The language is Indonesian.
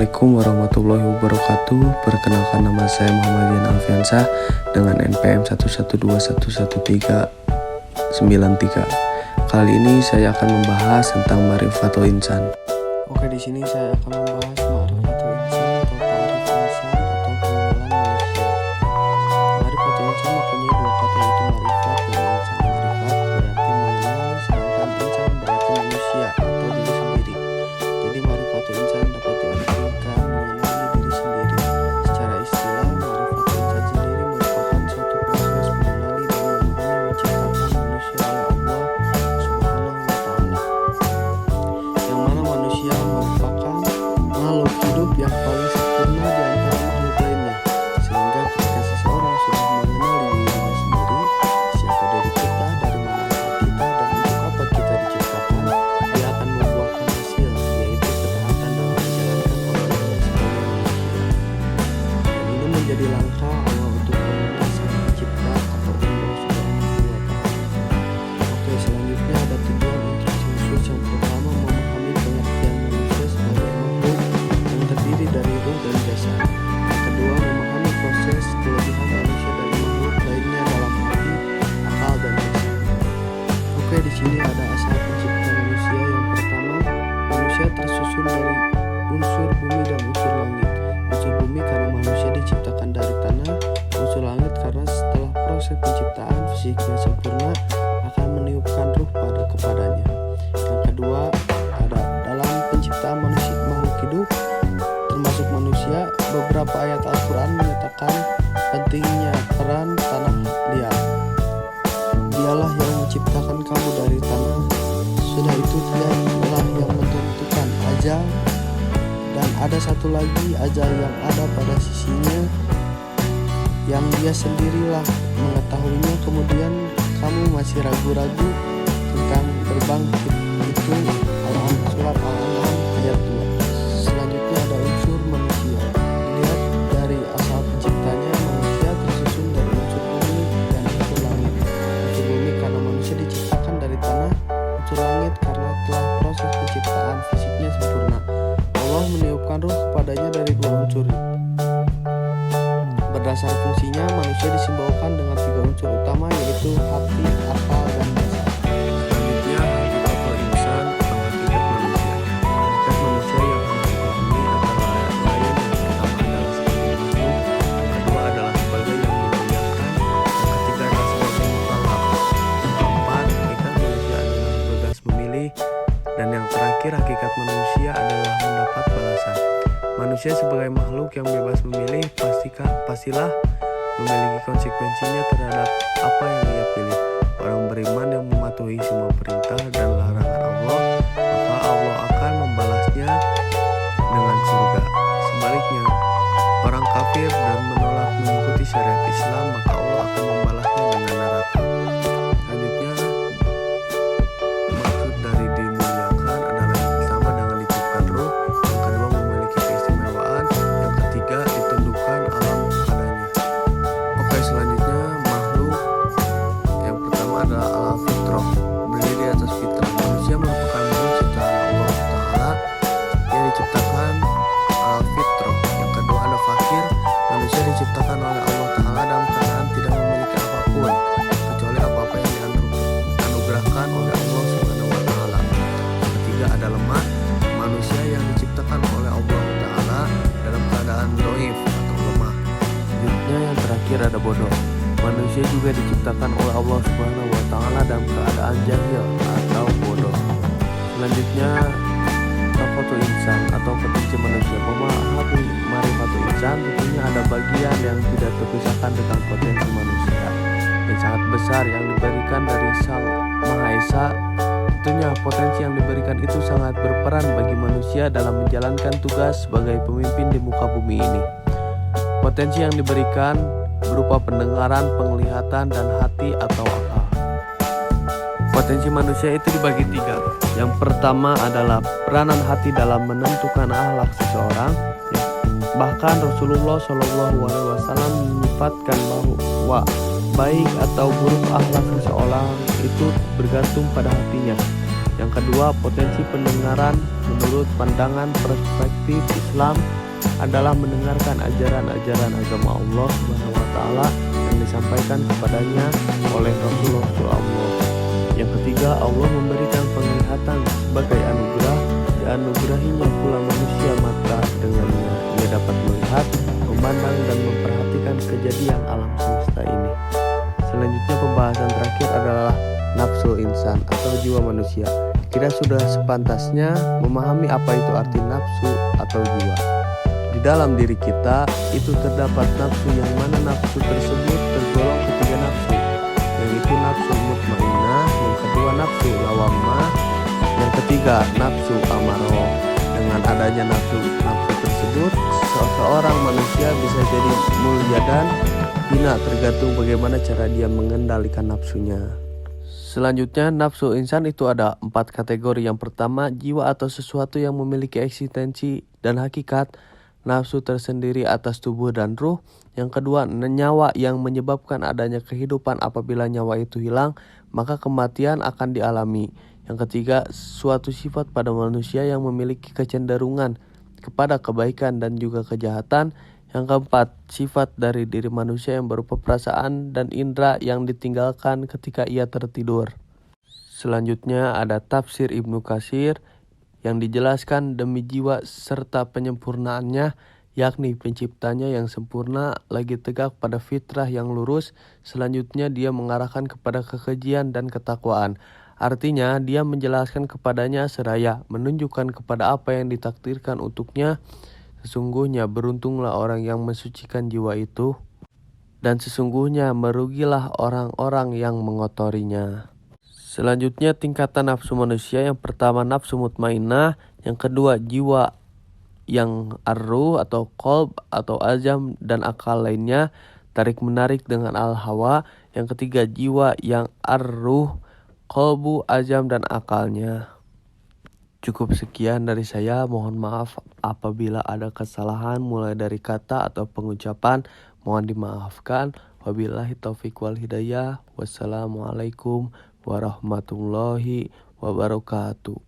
Assalamualaikum warahmatullahi wabarakatuh. Perkenalkan, nama saya Muhammad Yan Alfiansyah dengan NPM 112111393. Kali ini saya akan membahas tentang Ma'rifatul Insan. Oke, di sini saya akan membahas Ma'rifatul Insan atau ta'rif insan atau pengenalan manusia. Ma'rifatul Insan mempunyai dua kata, yaitu ma'rifat dan insan. Ma'rifat berarti mengenal, sedangkan insan berarti manusia atau diri sendiri. Jadi Ma'rifatul Insan dapat diartikan mengenali diri sendiri. Secara istilah, Ma'rifatul Insan sendiri merupakan suatu proses mengenali dan memahami menciptakan manusia oleh Allah Subhanahu wa Ta'ala, yang mana manusia merupakan makhluk hidup yang paling sempurna di antara makhluk lainnya. Sehingga ketika seseorang sudah mengenali dirinya sendiri, siapa diri kita, dari mana asal kita, dan untuk apa kita diciptakan, dia akan membuahkan hasil, yaitu ketaatan dalam menjalankan amanahnya sebagai manusia. Dan ini menjadi langkah Allah untuk mengenal Sang Pencipta atau Allah Subhanahu wa Ta'ala. Oke, selanjutnya ada tujuan instruksi khusus. Yang pertama, memahami pengertian manusia sebagai makhluk yang terdiri dari ruh dan jasad. Yang kedua, memahami proses kelebihan manusia dari makhluk lainnya dalam hati, akal, dan jasad. Oke, di sini ada asal pencipta manusia. Yang pertama, manusia tersusun dari unsur bumi dan unsur langit. Unsur bumi karena manusia diciptakan dari tanah, unsur langit karena setelah proses penciptaan fisiknya sempurna akan meniupkan ruh kepadanya. Yang kedua, ada dalam penciptaan manusia makhluk hidup termasuk manusia, beberapa ayat Al-Quran menyatakan pentingnya peran tanah liat. Dialah yang menciptakan kamu dari tanah, sudah itu dialah yang menentukan ajal, dan ada satu lagi ajal yang ada pada sisinya, yang dia sendirilah mengetahuinya. Kemudian kamu masih ragu-ragu tentang berbangkit. Itu surat Al-An'am ayat 2. Selanjutnya ada unsur manusia. Dilihat dari asal penciptanya, manusia tersusun dari unsur bumi dan unsur langit. Unsur bumi karena manusia diciptakan dari tanah, unsur langit karena telah proses penciptaan fisiknya sempurna. Allah meniupkan ruh kepadanya dari dua unsur. Berdasar fungsinya, manusia disimbolkan dengan tiga unsur utama, yaitu hati, akal, dan jasad. Selanjutnya, Hakikat Insan atau hakikat manusia. Hakikat manusia yang ini antara lain yang pertama adalah sebagai makhluk, yang kedua adalah sebagai yang dimuliakan, yang ketiga adalah sebagai mukallaf, yang keempat hakikat manusia adalah bebas memilih, dan yang terakhir hakikat manusia adalah mendapat balasan. Manusia sebagai makhluk yang bebas memilih pastilah memiliki konsekuensinya terhadap apa yang ia pilih. Orang beriman yang mematuhi semua perintah dan larangan Allah, maka Allah akan membalasnya dengan surga. Sebaliknya, orang kafir dan menolak mengikuti syariat Islam, maka Allah akan membalasnya dengan neraka. Selanjutnya, maksud dari dimuliakan adalah yang pertama dengan ditiupkan ruh, yang kedua memiliki keistimewaan, yang ketiga ditundukkan alam padanya. Oke, selanjutnya makhluk. Yang pertama adalah al-fitrah, berdiri atas fitrah. Manusia merupakan makhluk ciptaan Allah Ta'ala yang diciptakan al-fitrah. Yang kedua ada fakir, manusia diciptakan oleh Allah Ta'ala dalam keadaan tidak memiliki apapun kecuali apa-apa yang dianugerahkan oleh Allah Subhanahu wa Ta'ala. Yang ketiga ada lemah, manusia yang diciptakan oleh Allah Ta'ala dalam keadaan dhaif atau lemah. Selanjutnya yang terakhir ada bodoh. Manusia juga diciptakan oleh Allah Subhanahu wa Ta'ala dalam keadaan jahil atau bodoh. Selanjutnya Ma'rifatul Insan atau potensi manusia. Memahami Ma'rifatul Insan tentunya ada bagian yang tidak terpisahkan tentang potensi manusia yang sangat besar yang diberikan dari Sang Maha Esa. Tentunya potensi yang diberikan itu sangat berperan bagi manusia dalam menjalankan tugas sebagai pemimpin di muka bumi ini. Potensi yang diberikan berupa pendengaran, penglihatan, dan hati atau akal. Potensi manusia itu dibagi tiga. Yang pertama adalah peranan hati dalam menentukan akhlak seseorang. Bahkan Rasulullah SAW menyifatkan bahwa baik atau buruk akhlak seseorang itu bergantung pada hatinya. Yang kedua, potensi pendengaran menurut pandangan perspektif Islam adalah mendengarkan ajaran-ajaran agama Allah Subhanahu wa taala yang disampaikan kepadanya oleh Rasulullah. Yang ketiga, Allah memberikan penglihatan sebagai anugerah. Dianugerahinya pula manusia mata dengannya. Ia dapat melihat, memandang dan memperhatikan kejadian alam semesta ini. Selanjutnya pembahasan terakhir adalah nafsu insan atau jiwa manusia. Kita sudah sepantasnya memahami apa itu arti nafsu atau jiwa. Di dalam diri kita itu terdapat nafsu yang mana nafsu tersebut tergolong ketiga nafsu, yaitu nafsu mutmainnah, yang kedua nafsu lawamah, yang ketiga nafsu amarah. Dengan adanya nafsu tersebut, seseorang manusia bisa jadi mulia dan hina tergantung bagaimana cara dia mengendalikan nafsunya. Selanjutnya, nafsu insan itu ada 4 kategori. Yang pertama, jiwa atau sesuatu yang memiliki eksistensi dan hakikat, nafsu tersendiri atas tubuh dan ruh. Yang kedua, nyawa yang menyebabkan adanya kehidupan. Apabila nyawa itu hilang, maka kematian akan dialami. Yang ketiga, suatu sifat pada manusia yang memiliki kecenderungan kepada kebaikan dan juga kejahatan. Yang keempat, sifat dari diri manusia yang berupa perasaan dan indera yang ditinggalkan ketika ia tertidur. Selanjutnya ada tafsir Ibnu Katsir yang dijelaskan demi jiwa serta penyempurnaannya, yakni penciptanya yang sempurna lagi tegak pada fitrah yang lurus. Selanjutnya dia mengarahkan kepada kekejian dan ketakwaan. Artinya dia menjelaskan kepadanya seraya menunjukkan kepada apa yang ditakdirkan untuknya. Sesungguhnya beruntunglah orang yang mensucikan jiwa itu, dan sesungguhnya merugilah orang-orang yang mengotorinya. Selanjutnya tingkatan nafsu manusia. Yang pertama nafsu mutmainnah, yang kedua jiwa yang ar-ruh atau qalb atau azam dan akal lainnya, tarik menarik dengan al-hawa. Yang ketiga jiwa yang ar-ruh, qalbu, azam dan akalnya. Cukup sekian dari saya, mohon maaf apabila ada kesalahan mulai dari kata atau pengucapan, mohon dimaafkan. Wabillahi taufiq wal hidayah. Wassalamualaikum warahmatullahi wabarakatuh.